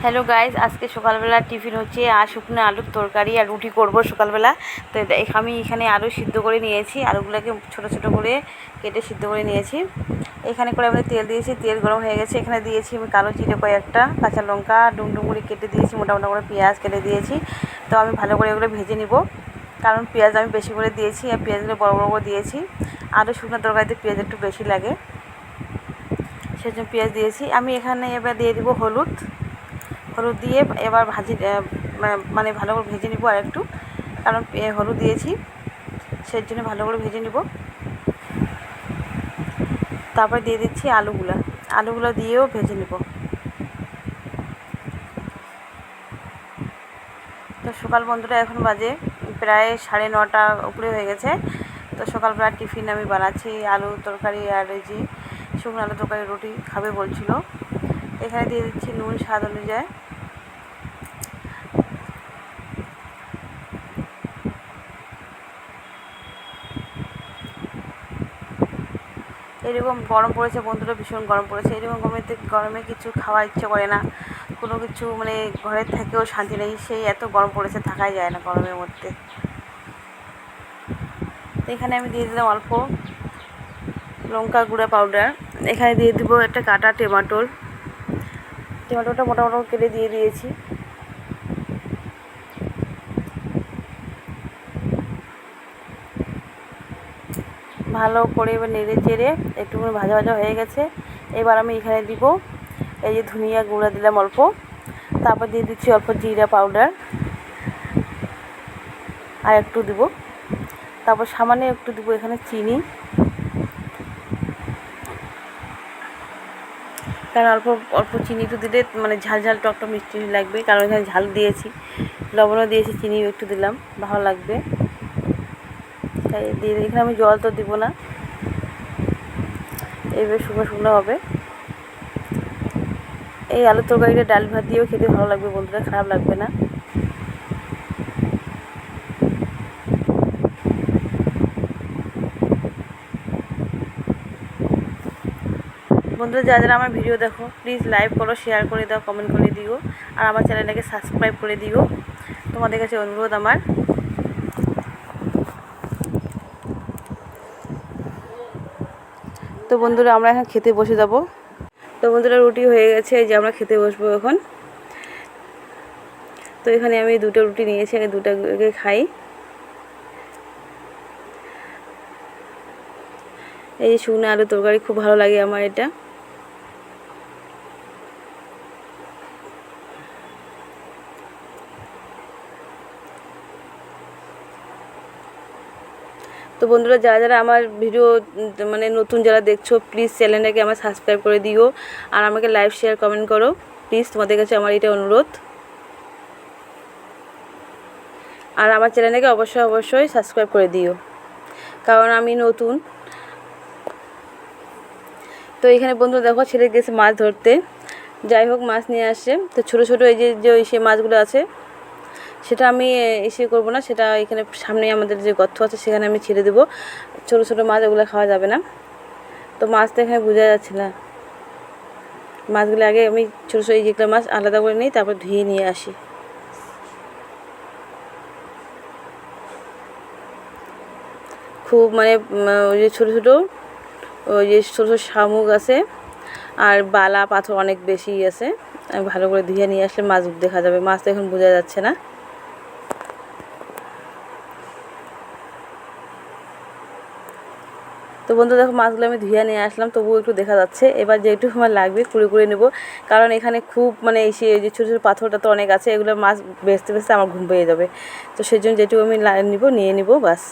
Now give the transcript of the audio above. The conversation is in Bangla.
হ্যালো গাইজ, আজকে সকালবেলা টিফিন হচ্ছে আর শুকনো আলুর তরকারি আর রুটি করব সকালবেলা। তো আমি এখানে আলু সিদ্ধ করে নিয়েছি, আলুগুলোকে ছোট ছোট করে কেটে সিদ্ধ করে নিয়েছি। এখানে করে আমি তেল দিয়েছি, তেল গরম হয়ে গেছে। এখানে দিয়েছি আমি কালো জিরে কয়েকটা, কাঁচা লঙ্কা ডুমডুম করে কেটে দিয়েছি, মোটা মোটা করে পেঁয়াজ কেটে দিয়েছি। তো আমি ভালো করে এগুলো ভেজে নিব, কারণ পেঁয়াজ আমি বেশি করে দিয়েছি আর পেঁয়াজগুলো বড় বড় করে দিয়েছি। আলু শুকনো তরকারিতে পেঁয়াজ একটু বেশি লাগে, সেজন্য পেঁয়াজ দিয়েছি। আমি এখানে এবার দিয়ে দিব হলুদ দিয়ে এবার মানে ভালো করে ভেজে নিব আর একটু, কারণ হলুদ দিয়েছি সেই জন্য ভালো করে ভেজে নিব। তারপর দিয়ে দিচ্ছি আলুগুলো দিয়েও ভেজে নিব। তো সকাল বন্ধুরা এখন বাজে প্রায় 9:30 উপরে হয়ে গেছে। তো সকালবেলা টিফিন আমি বানাচ্ছি আলু তরকারি আর এই যে শুকনো আলু তরকারি রুটি খাবে বলছিল। এখানে দিয়ে দিচ্ছি নুন স্বাদ অনুযায়ী। এরকম গরম পড়েছে বন্ধুরা, ভীষণ গরম পড়েছে। এরকম গরমে কিছু খাওয়ার ইচ্ছে করে না, কোনো কিছু মানে ঘরের থেকেও শান্তি নেই, সেই এত গরম পড়েছে, থাকাই যায় না গরমের মধ্যে। তো এখানে আমি দিয়ে দিলাম অল্প লঙ্কা গুঁড়া পাউডার। এখানে দিয়ে দিব একটা কাটা টমেটোটা মোটামোটা কেটে দিয়ে দিয়েছি। ভালো করে এবার নেড়ে চেড়ে একটু ভাজা ভাজা হয়ে গেছে। এবার আমি এখানে দিব এই যে ধনিয়া গুঁড়া দিলাম অল্প, তারপর দিয়ে দিচ্ছি অল্প জিরা পাউডার আর একটু দিব, তারপর সামান্য একটু দিব এখানে চিনি, কারণ অল্প অল্প চিনি তো দিলে মানে ঝাল টক মিষ্টি লাগবে, কারণ এখানে ঝাল দিয়েছি, লবণও দিয়েছি, চিনিও একটু দিলাম, ভালো লাগবে তাই দিয়ে। এখানে আমি জল তো দিব না, এইভাবে শুকনো শুকনো হবে। এই আলুর তরকারিটা ডাল ভাত দিয়েও খেতে ভালো লাগবে বন্ধুরা, খারাপ লাগবে না। বন্ধুরা যারা যারা আমার ভিডিও দেখো প্লিজ লাইক করো, শেয়ার করে দাও, কমেন্ট করে দিও, আর আমার চ্যানেলটাকে সাবস্ক্রাইব করে দিও, তোমাদের কাছে অনুরোধ আমার। তো বন্ধুরা আমরা এখন খেতে বসে যাব। তো বন্ধুরা রুটি হয়ে গেছে, এই যে আমরা খেতে বসবো এখন। তো এখানে আমি 2টা রুটি নিয়েছি, আগে 2টা খাই। এই শুকনো আলু তরকারি খুব ভালো লাগে আমার এটা। তো বন্ধুরা যারা যারা আমার ভিডিও মানে নতুন যারা দেখছো প্লিজ চ্যানেলটাকে আমার সাবস্ক্রাইব করে দিও, আর আমাকে লাইক শেয়ার কমেন্ট করো প্লিজ, তোমাদের কাছে আমার এটা অনুরোধ। আর আমার চ্যানেলটাকে অবশ্যই সাবস্ক্রাইব করে দিও, কারণ আমি নতুন। তো এখানে বন্ধুরা দেখো ছেলে গেছে মাছ ধরতে, যাই হোক মাছ নিয়ে আসছে। তো ছোটো ছোটো এই যে সে মাছগুলো আছে সেটা আমি করব না, সেটা এখানে সামনে আমাদের যে গর্ত আছে সেখানে আমি ছেড়ে দেবো। ছোটো ছোটো মাছ ওগুলো খাওয়া যাবে না। তো মাছটা এখানে বোঝা যাচ্ছে না, মাছগুলো আগে আমি ছোটো ছোটো এই যেগুলো মাছ আলাদা করে নিই, তারপর ধুয়ে নিয়ে আসি। খুব মানে ওই যে ছোটো ছোটো শামুক আছে আর বালা পাথর অনেক বেশি আছে। আমি ভালো করে ধুয়ে নিয়ে আসলে মাছ দেখা যাবে, মাছটা এখন বোঝা যাচ্ছে না। তো বন্ধু দেখো মাছগুলো আমি ধুয়ে নিয়ে আসলাম, তবুও একটু দেখা যাচ্ছে। এবার যেটু আমার লাগবে কুড়ে নেব, কারণ এখানে খুব মানে এই যে ছোটো ছোটো পাথরটা তো অনেক আছে, এগুলো মাছ বেচতে আমার ঘুম পেয়ে যাবে। তো সেই জন্য যেটুকু আমি নিয়ে নিব বাস।